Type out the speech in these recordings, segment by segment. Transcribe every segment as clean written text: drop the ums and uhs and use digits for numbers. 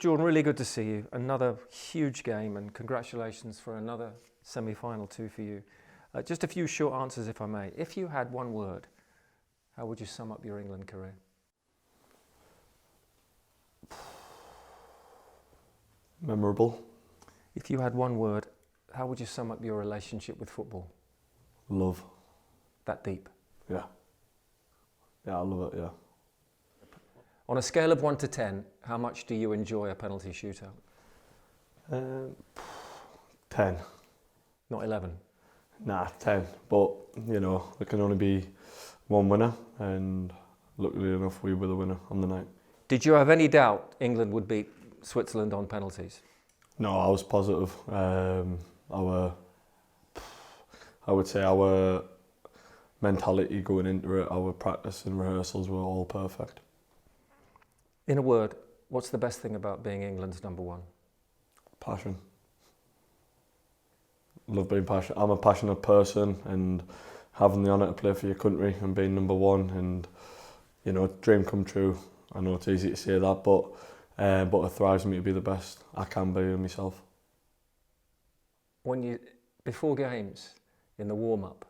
Jordan, really good to see you. Another huge game, and congratulations for another semi-final too for you. Just a few short answers, if I may. If you had one word, how would you sum up your England career? Memorable. If you had one word, how would you sum up your relationship with football? Love. That deep? Yeah. Yeah, I love it, yeah. On a scale of 1 to 10, how much do you enjoy a penalty shootout? 10. Not 11? Nah, 10. But, you know, there can only be one winner, and luckily enough, we were the winner on the night. Did you have any doubt England would beat Switzerland on penalties? No, I was positive. I would say our mentality going into it, our practice and rehearsals were all perfect. In a word, what's the best thing about being England's number one? Passion. Love being passionate. I'm a passionate person, and having the honour to play for your country and being number one, and you know, dream come true. I know it's easy to say that, but it thrives me to be the best I can be of myself. When you, before games, in the warm-up,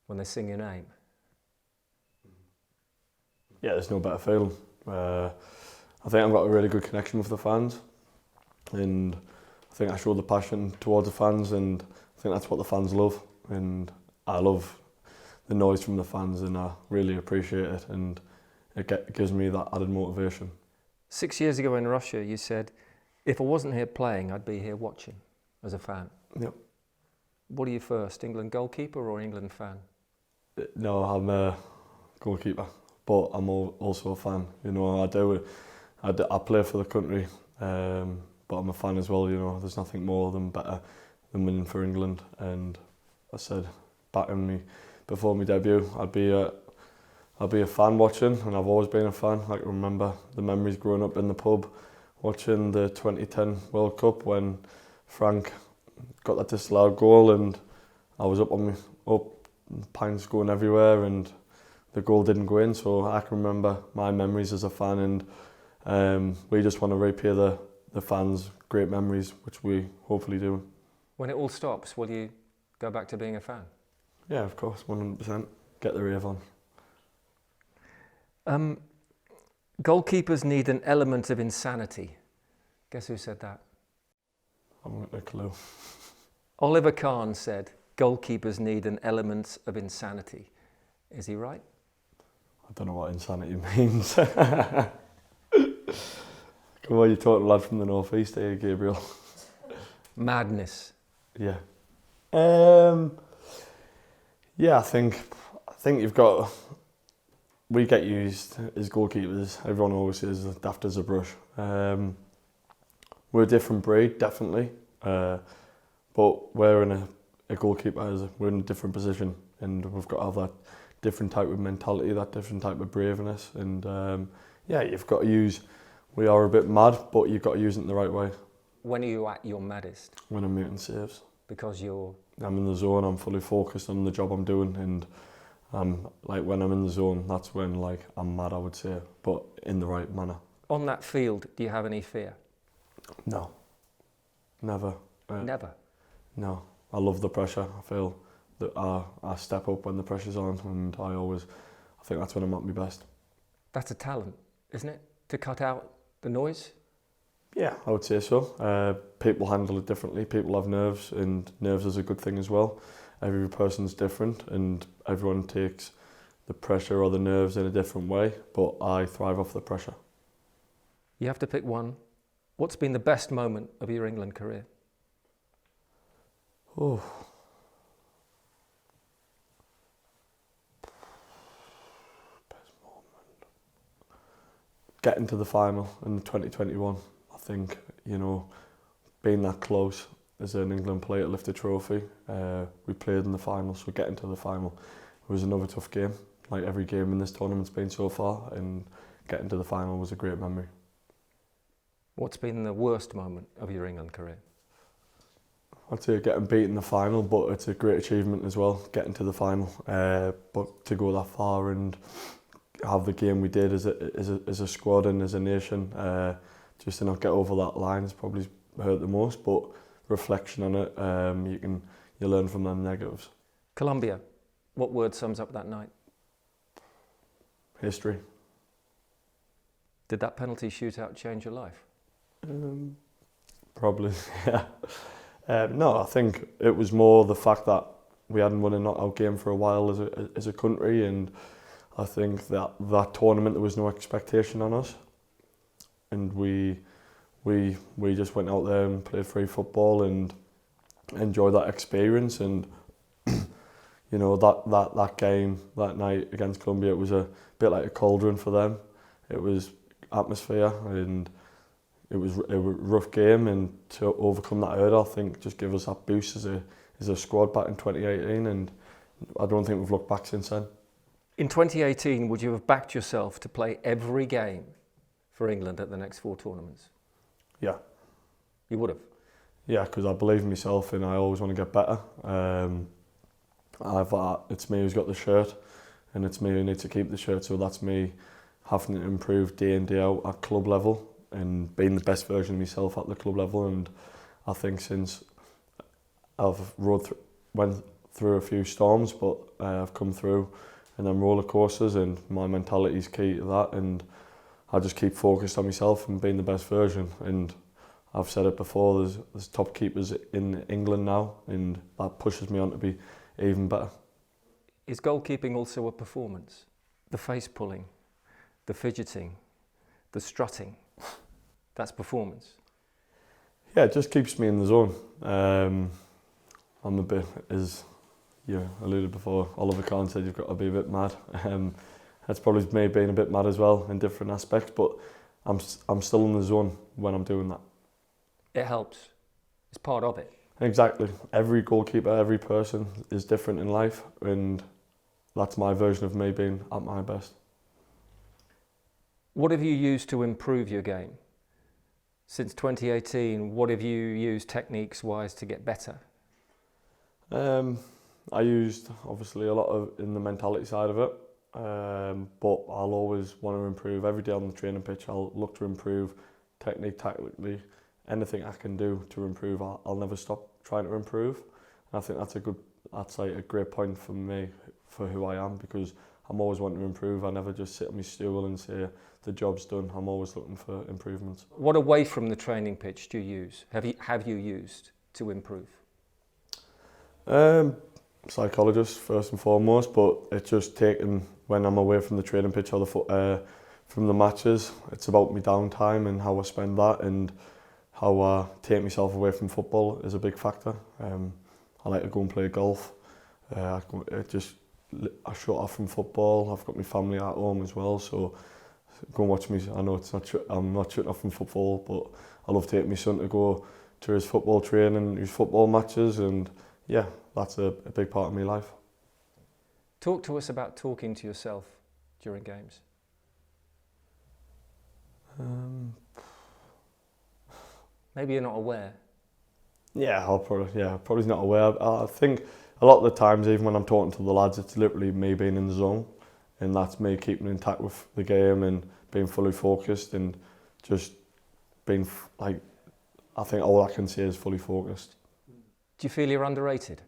when they sing your name? Yeah, there's no better feeling. I think I've got a really good connection with the fans, and I think I show the passion towards the fans, and I think that's what the fans love, and I love the noise from the fans, and I really appreciate it, and it gives me that added motivation. 6 years ago in Russia, you said, if I wasn't here playing, I'd be here watching as a fan. Yep. What are you first, England goalkeeper or England fan? No, I'm a goalkeeper, but I'm also a fan. You know, I play for the country, but I'm a fan as well. You know, there's nothing more better than winning for England. And I said back in me before my debut, I'd be a fan watching, and I've always been a fan. Like, I remember the memories growing up in the pub, watching the 2010 World Cup when Frank got that disallowed goal, and I was up, pints going everywhere, and the goal didn't go in. So I can remember my memories as a fan, and we just want to repay the fans' great memories, which we hopefully do. When it all stops, will you go back to being a fan? Yeah, of course, 100%. Get the rave on. Goalkeepers need an element of insanity. Guess who said that? I haven't got a clue. Oliver Kahn said, goalkeepers need an element of insanity. Is he right? I don't know what insanity means. Come on, you're talking lad from the northeast here, Gabriel. Madness. Yeah. Yeah, I think you've got. We get used as goalkeepers. Everyone always says daft as a brush. We're a different breed, definitely. But we're in a goalkeeper. We're in a different position, and we've got to have that different type of mentality, that different type of braveness, and yeah, you've got to use. We are a bit mad, but you've got to use it in the right way. When are you at your maddest? When I'm making saves. Because I'm in the zone. I'm fully focused on the job I'm doing, and like when I'm in the zone, that's when like I'm mad, I would say, but in the right manner. On that field, do you have any fear? No. Never. Never? No. I love the pressure. I feel that I step up when the pressure's on, and I think that's when I'm at my best. That's a talent, isn't it? To cut out the noise? Yeah, I would say so. People handle it differently. People have nerves, and nerves is a good thing as well. Every person's different, and everyone takes the pressure or the nerves in a different way, but I thrive off the pressure. You have to pick one. What's been the best moment of your England career? Oh. Best moment. Getting to the final in 2021. I think, you know, being that close as an England player to lift a trophy. We played in the final, so getting to the final was another tough game. Like every game in this tournament's been so far, and getting to the final was a great memory. What's been the worst moment of your England career? I'd say getting beat in the final, but it's a great achievement as well, getting to the final. But to go that far and have the game we did as a squad and as a nation, just to not get over that line has probably hurt the most. But reflection on it, you learn from them negatives. Colombia, what word sums up that night? History. Did that penalty shootout change your life? Probably, yeah. No, I think it was more the fact that we hadn't won a knockout game for a while as a country, and I think that tournament there was no expectation on us, and we just went out there and played free football and enjoyed that experience. And you know, that game that night against Colombia, it was a bit like a cauldron for them. It was atmosphere and it was a rough game, and to overcome that hurdle, I think just give us that boost as a squad back in 2018, and I don't think we've looked back since then. In 2018, would you have backed yourself to play every game for England at the next 4 tournaments? Yeah. You would have? Yeah, because I believe in myself and I always want to get better. It's me who's got the shirt, and it's me who needs to keep the shirt, so that's me having to improve day in, day out at club level and being the best version of myself at the club level. And I think since I've went through a few storms, but I've come through and then roller coasters, and my mentality is key to that, and I just keep focused on myself and being the best version. And I've said it before, there's top keepers in England now, and that pushes me on to be even better. Is goalkeeping also a performance? The face pulling, the fidgeting, the strutting, that's performance? Yeah, it just keeps me in the zone. I'm a bit, as you alluded before, Oliver Kahn said you've got to be a bit mad. That's probably me being a bit mad as well in different aspects, but I'm still in the zone when I'm doing that. It helps. It's part of it. Exactly. Every goalkeeper, every person is different in life, and that's my version of me being at my best. What have you used to improve your game? Since 2018, what have you used techniques-wise to get better? I used obviously a lot of in the mentality side of it, but I'll always want to improve every day on the training pitch. I'll look to improve technique, tactically, anything I can do to improve. I'll never stop trying to improve. And I think that's like a great point for me for who I am, because I'm always wanting to improve. I never just sit on my stool and say the job's done. I'm always looking for improvements. What away from the training pitch do you use? Have you used to improve? Psychologist first and foremost, but it's just taking when I'm away from the training pitch or from the matches. It's about my downtime and how I spend that, and how I take myself away from football is a big factor. I like to go and play golf. I shut off from football. I've got my family at home as well, so go and watch me. I know I'm not shutting off from football, but I love taking my son to go to his football training, his football matches, and yeah, that's a big part of my life. Talk to us about talking to yourself during games. Maybe you're not aware. Yeah, probably not aware. I think a lot of the times, even when I'm talking to the lads, it's literally me being in the zone, and that's me keeping intact with the game and being fully focused, and just being like, I think all I can say is fully focused. Do you feel you're underrated?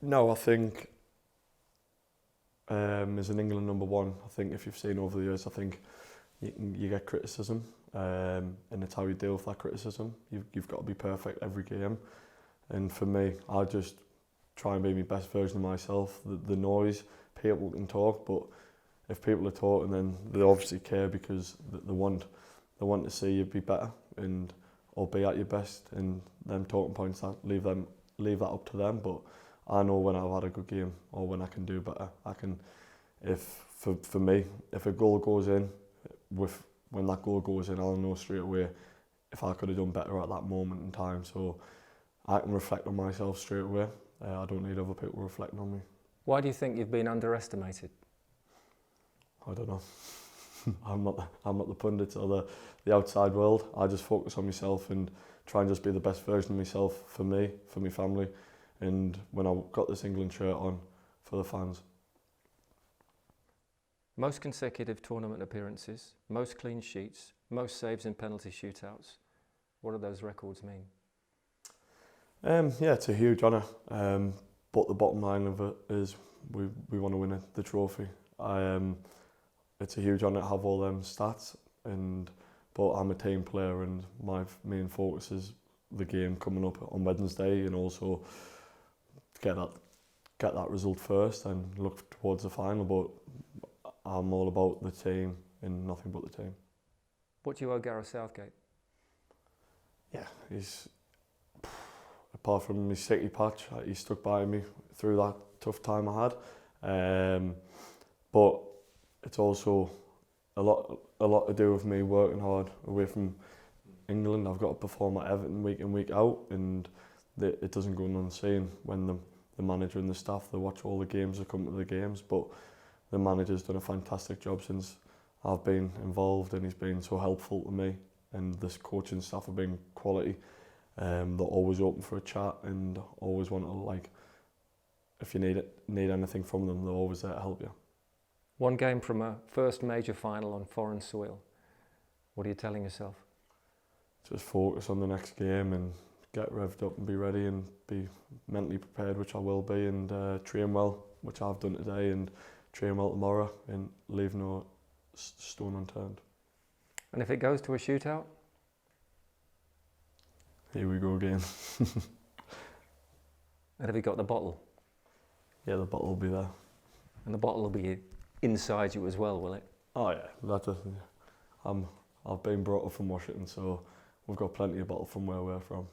No, I think as an England number one, I think if you've seen over the years, I think you get criticism, and it's how you deal with that criticism. You've got to be perfect every game, and for me, I just try and be my best version of myself. The noise, people can talk, but if people are talking, then they obviously care, because they want to see you be better and or be at your best, and them talking points, that leave that up to them. But I know when I've had a good game or when I can do better. For me, if a goal goes in, when that goal goes in, I'll know straight away if I could have done better at that moment in time. So I can reflect on myself straight away. I don't need other people reflecting on me. Why do you think you've been underestimated? I don't know. I'm not the pundits or the outside world. I just focus on myself and try and just be the best version of myself for me, for my family, and when I got this England shirt on, for the fans. Most consecutive tournament appearances, most clean sheets, most saves in penalty shootouts. What do those records mean? Yeah, it's a huge honour. But the bottom line of it is we want to win the trophy. It's a huge honour to have all them stats, but I'm a team player and my main focus is the game coming up on Wednesday, and also get that result first and look towards the final. But I'm all about the team and nothing but the team. What do you owe Gareth Southgate? Yeah, apart from his City patch, he stuck by me through that tough time I had. But it's also a lot to do with me working hard away from England. I've got to perform at Everton week in, week out, and it doesn't go unseen when the manager and the staff, they watch all the games, they come to the games. But the manager's done a fantastic job since I've been involved, and he's been so helpful to me, and this coaching staff have been quality. They're always open for a chat and always want to, like, if you need anything from them, they're always there to help you. One game from a first major final on foreign soil. What are you telling yourself? Just focus on the next game and get revved up and be ready and be mentally prepared, which I will be, and train well, which I've done today, and train well tomorrow and leave no stone unturned. And if it goes to a shootout? Here we go again. And have you got the bottle? Yeah, the bottle will be there. And the bottle will be inside you as well, will it? Oh yeah, I've been brought up from Washington, so we've got plenty of bottle from where we're from.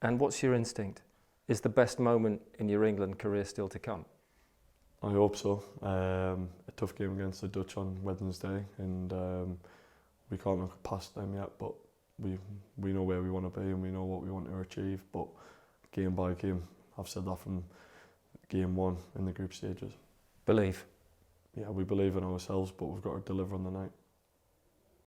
And what's your instinct? Is the best moment in your England career still to come? I hope so. A tough game against the Dutch on Wednesday, and we can't look past them yet, but we know where we want to be and we know what we want to achieve, but game by game, I've said that from game one in the group stages. Believe. Yeah, we believe in ourselves, but we've got to deliver on the night.